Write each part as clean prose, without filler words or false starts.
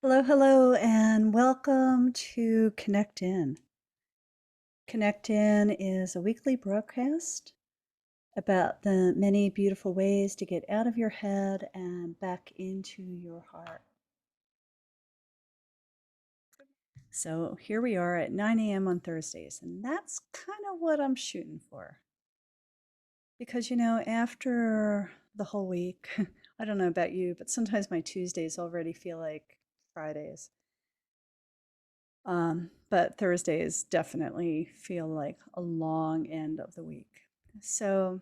Hello, hello, and welcome to Connect In. Connect In is a weekly broadcast about the many beautiful ways to get out of your head and back into your heart. So here we are at 9 a.m. on Thursdays, and that's kind of what I'm shooting for. Because, after the whole week, I don't know about you, but sometimes my Tuesdays already feel like Fridays. But Thursdays definitely feel like a long end of the week. So,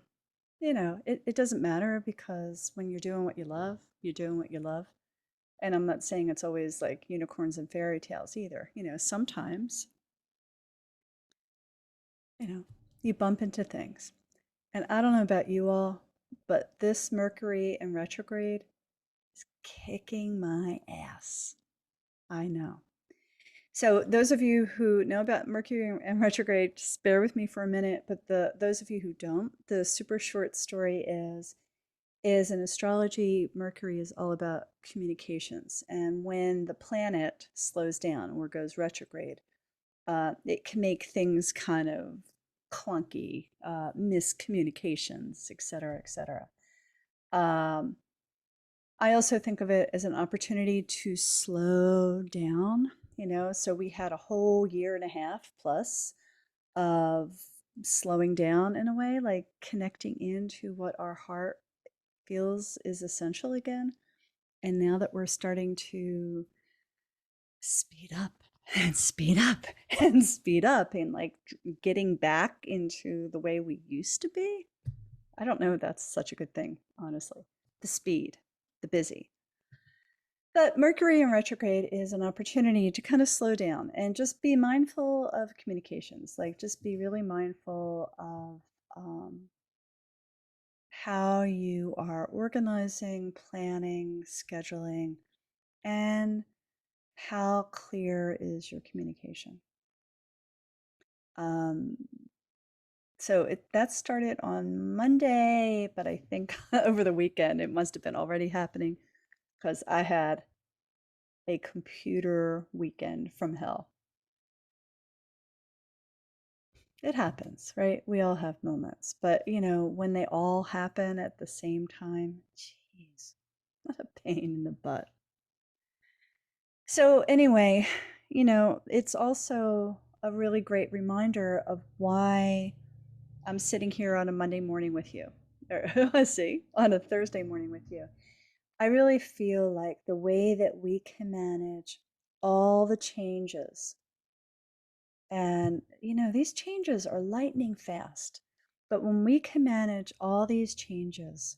it doesn't matter because when you're doing what you love, you're doing what you love. And I'm not saying it's always like unicorns and fairy tales either. Sometimes, you know, you bump into things. And I don't know about you all, but this Mercury in retrograde is kicking my ass. I know. So those of you who know about Mercury and retrograde, just bear with me for a minute. But those of you who don't, the super short story is in astrology, Mercury is all about communications. And when the planet slows down or goes retrograde, it can make things kind of clunky, miscommunications, et cetera, et cetera. Um, I also think of it as an opportunity to slow down, so we had a whole year and a half plus of slowing down in a way, like connecting into what our heart feels is essential again. And now that we're starting to speed up and speed up and speed up and like getting back into the way we used to be, I don't know if that's such a good thing, honestly. The speed, the busy. But Mercury in retrograde is an opportunity to kind of slow down and just be mindful of communications. Like, just be really mindful of how you are organizing, planning, scheduling, and how clear is your communication. Um, that started on Monday, but I think over the weekend it must have been already happening because I had a computer weekend from hell. It happens, right? We all have moments. But, when they all happen at the same time, jeez, what a pain in the butt. So, anyway, it's also a really great reminder of why I'm sitting here on a Monday morning with you. Or, let's see, on a Thursday morning with you. I really feel like the way that we can manage all the changes. And, these changes are lightning fast. But when we can manage all these changes,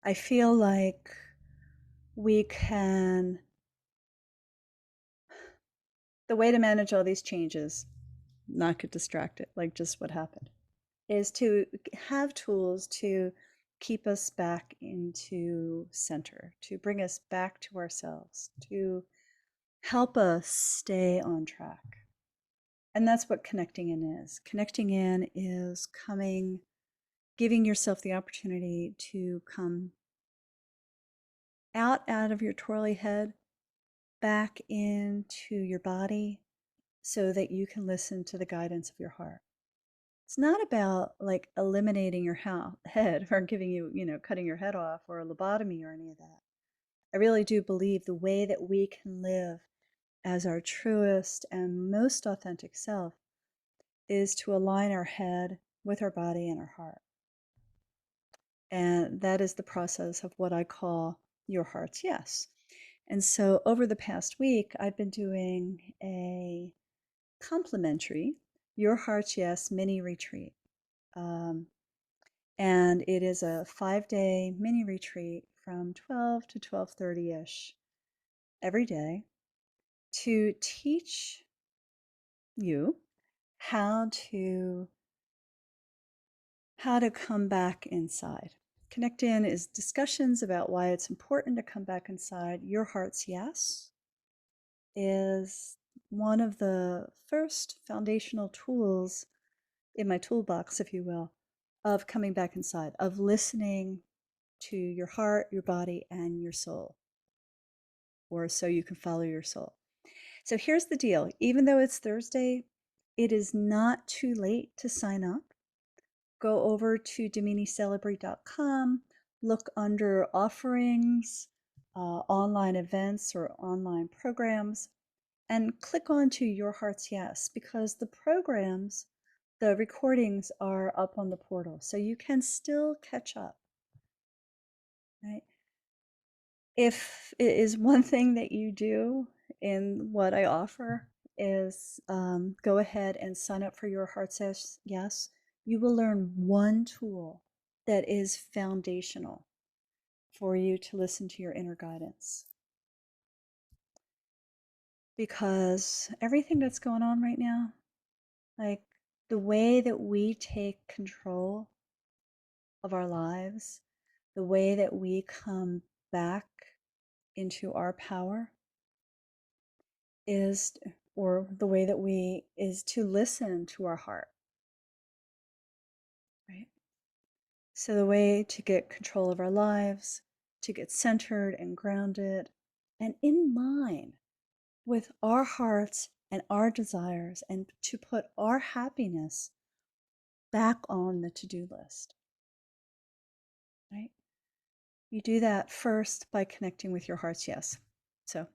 I feel like we can, the way to manage all these changes, not get distracted, like just what happened, is to have tools to keep us back into center, to bring us back to ourselves, to help us stay on track. And that's what connecting in is. Connecting in is giving yourself the opportunity to come out of your twirly head, back into your body so that you can listen to the guidance of your heart. It's not about like eliminating your head or giving you, cutting your head off or a lobotomy or any of that. I really do believe the way that we can live as our truest and most authentic self is to align our head with our body and our heart. And that is the process of what I call your heart's yes. And so over the past week, I've been doing a complimentary Your Heart's Yes mini retreat. Um, and it is a 5-day mini retreat from 12 to 12:30ish every day to teach you how to come back inside. Connect In is discussions about why it's important to come back inside. Your Heart's Yes is one of the first foundational tools in my toolbox, if you will, of coming back inside, of listening to your heart, your body, and your soul. or so you can follow your soul. So here's the deal. Even though it's Thursday, it is not too late to sign up. Go over to DaminiCelebrate.com, look under offerings, online events or online programs, and click onto Your Heart's Yes, because the programs, the recordings are up on the portal, so you can still catch up, right? If it is one thing that you do in what I offer is go ahead and sign up for Your Heart Says Yes, you will learn one tool that is foundational for you to listen to your inner guidance. Because everything that's going on right now, like the way that we take control of our lives, the way that we come back into our power is, or the way that we, is to listen to our heart, right? So the way to get control of our lives, to get centered and grounded and in line with our hearts and our desires, and to put our happiness back on the to-do list, right? You do that first by connecting with your heart's yes. So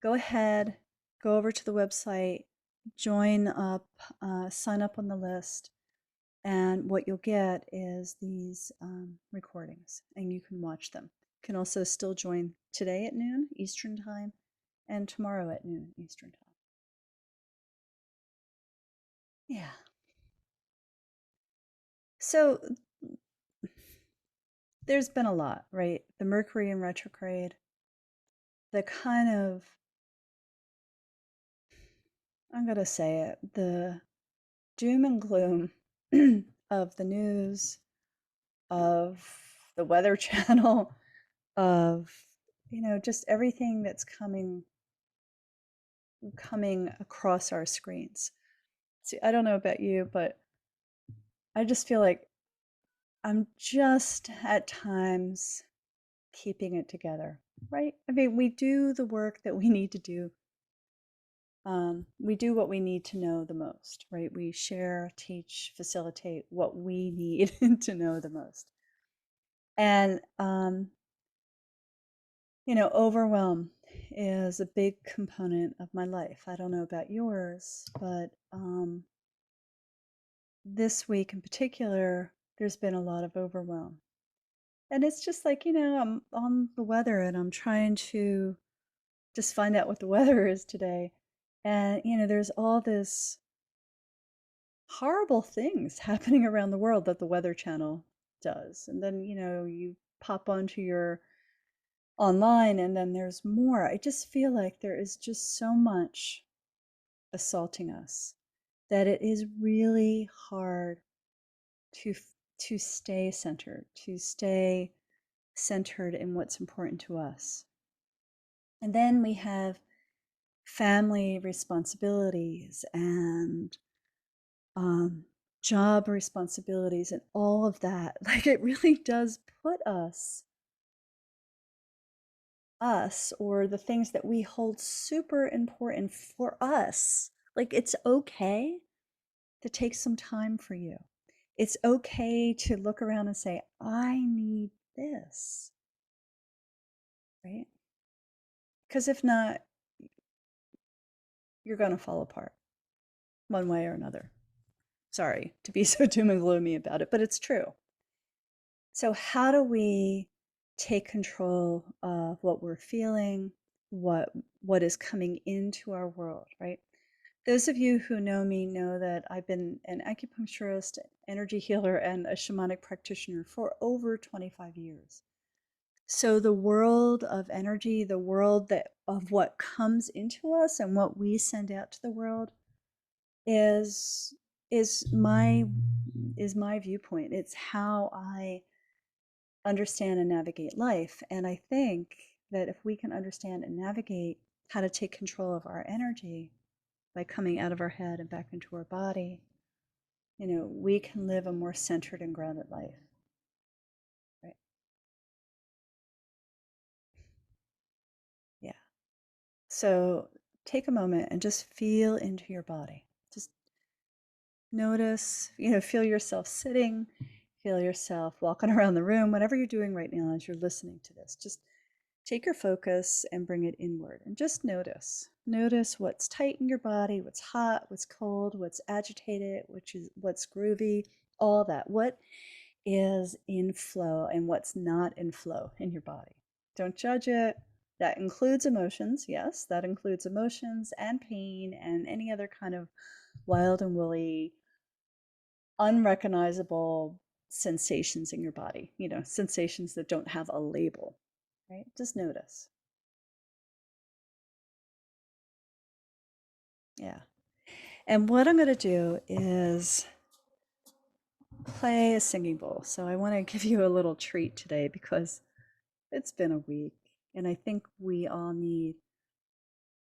go ahead, go over to the website, join up, sign up on the list, and what you'll get is these recordings, and you can watch them. You can also still join today at noon Eastern Time and tomorrow at noon Eastern Time. Yeah. So there's been a lot, right? The Mercury in retrograde, the kind of, I'm going to say it, the doom and gloom of the news, of the Weather Channel, of, just everything that's coming across our screens. See, I don't know about you, but I just feel like I'm just at times keeping it together, right? I mean, we do the work that we need to do. We do what we need to know the most, right? We share, teach, facilitate what we need to know the most. And, overwhelm is a big component of my life. I don't know about yours, but this week in particular, there's been a lot of overwhelm. And it's just like, I'm on the weather and I'm trying to just find out what the weather is today. And, there's all this horrible things happening around the world that the Weather Channel does. And then, you pop onto your online and then there's more. I just feel like there is just so much assaulting us that it is really hard to stay centered in what's important to us. And then we have family responsibilities and job responsibilities and all of that. Like it really does put us, or the things that we hold super important for us. Like it's okay to take some time for you. It's okay to look around and say, I need this, right? Because if not, you're going to fall apart one way or another. Sorry to be so doom and gloomy about it, but it's true. So how do we take control of what we're feeling, what is coming into our world, right? Those of you who know me know that I've been an acupuncturist, energy healer, and a shamanic practitioner for over 25 years. So the world of energy, the world of what comes into us and what we send out to the world is my viewpoint. It's how I understand and navigate life. And I think that if we can understand and navigate how to take control of our energy by coming out of our head and back into our body, we can live a more centered and grounded life. Right? So take a moment and just feel into your body. Just notice, feel yourself sitting, feel yourself walking around the room, whatever you're doing right now as you're listening to this. Just take your focus and bring it inward and just notice. Notice what's tight in your body, what's hot, what's cold, what's agitated, what's groovy, all that. What is in flow and what's not in flow in your body. Don't judge it. That includes emotions. Yes, that includes emotions and pain and any other kind of wild and woolly, unrecognizable sensations in your body, sensations that don't have a label, right? Just notice. Yeah. And what I'm going to do is play a singing bowl. So I want to give you a little treat today because it's been a week and I think we all need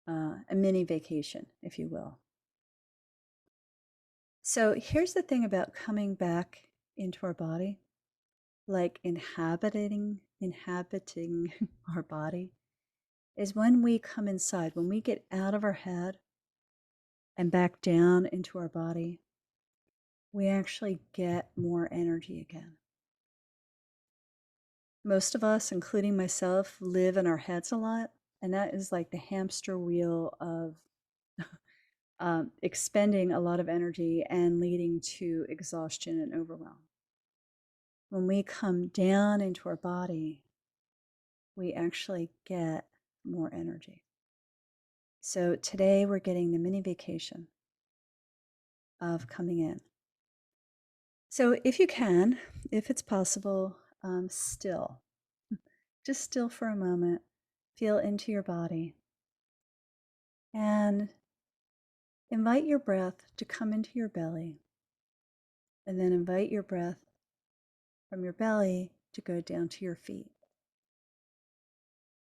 a mini vacation, if you will. So here's the thing about coming back into our body, like inhabiting our body, is when we come inside, when we get out of our head and back down into our body, we actually get more energy again. Most of us, including myself, live in our heads a lot, and that is like the hamster wheel of expending a lot of energy and leading to exhaustion and overwhelm. When we come down into our body, we actually get more energy. So today we're getting the mini vacation of coming in. So if you can, if it's possible, still, just still for a moment, feel into your body and invite your breath to come into your belly, and then invite your breath from your belly to go down to your feet.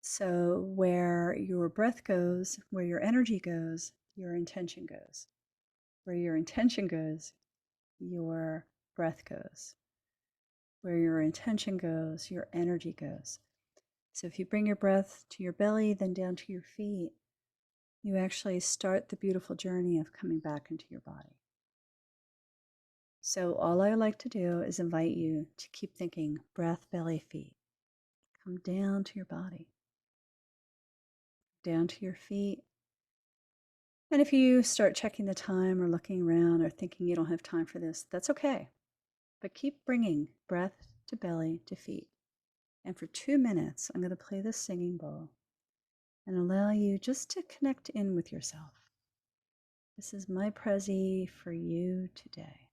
So where your breath goes, where your energy goes, your intention goes. Where your intention goes, your breath goes. Where your intention goes, your energy goes. So if you bring your breath to your belly, then down to your feet, you actually start the beautiful journey of coming back into your body. So all I like to do is invite you to keep thinking breath, belly, feet. Come down to your body, down to your feet. And if you start checking the time or looking around or thinking you don't have time for this, that's okay. But keep bringing breath to belly to feet. And for 2 minutes, I'm going to play this singing bowl and allow you just to connect in with yourself. This is my Prezi for you today.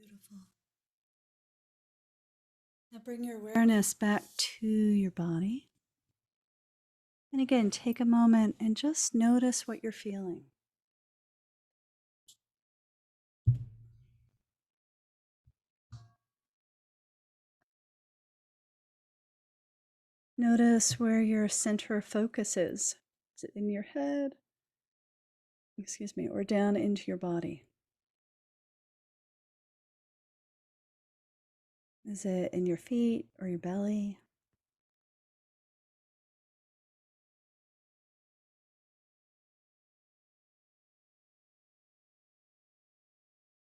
Beautiful. Now bring your awareness back to your body. And again, take a moment and just notice what you're feeling. Notice where your center of focus is. Is it in your head? Excuse me, or down into your body? Is it in your feet or your belly?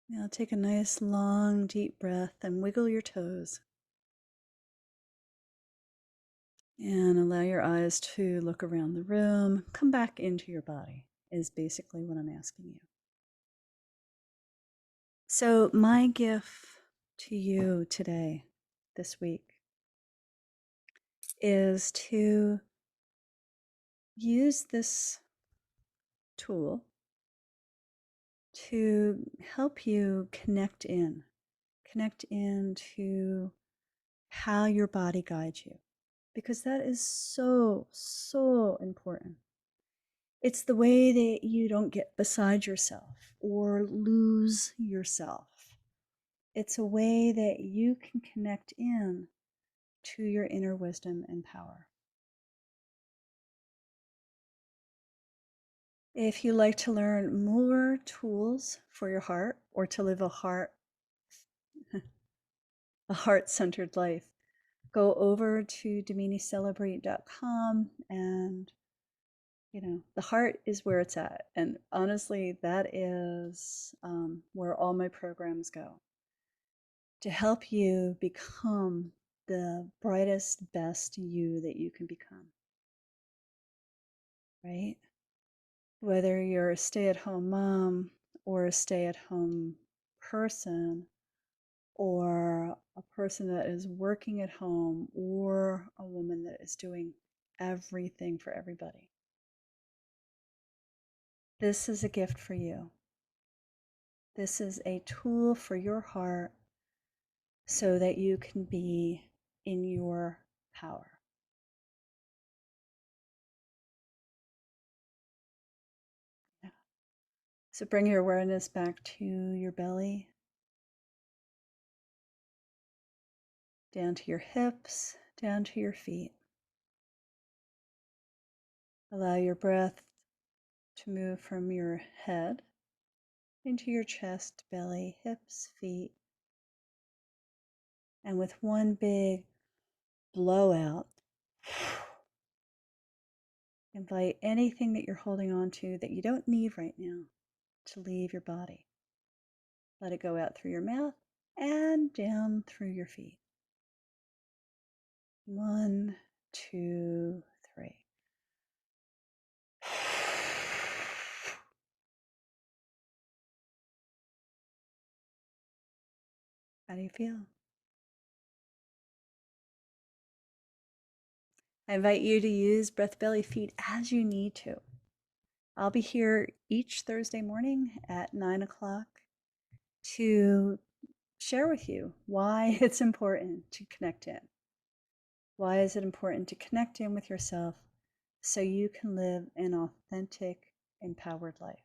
Now take a nice long deep breath and wiggle your toes. And allow your eyes to look around the room. Come back into your body is basically what I'm asking you. So my gift to you today, this week, is to use this tool to help you connect into how your body guides you, because that is so, so important. It's the way that you don't get beside yourself or lose yourself. It's a way that you can connect in to your inner wisdom and power. If you like to learn more tools for your heart or to live a heart-centered life, go over to DaminiCelebrate.com, and the heart is where it's at. And honestly, that is where all my programs go, to help you become the brightest, best you that you can become, right? Whether you're a stay-at-home mom or a stay-at-home person, or a person that is working at home, or a woman that is doing everything for everybody. This is a gift for you. This is a tool for your heart so that you can be in your power. Yeah. So bring your awareness back to your belly, down to your hips, down to your feet. Allow your breath to move from your head into your chest, belly, hips, feet. And with one big blowout, invite anything that you're holding on to that you don't need right now to leave your body. Let it go out through your mouth and down through your feet. 1, 2, 3. How do you feel? I invite you to use Breath Belly Feet as you need to. I'll be here each Thursday morning at 9 o'clock to share with you why it's important to connect in. Why is it important to connect in with yourself so you can live an authentic, empowered life?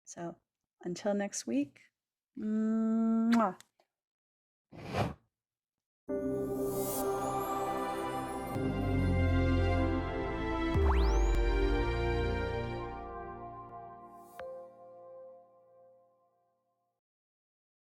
So until next week, mwah.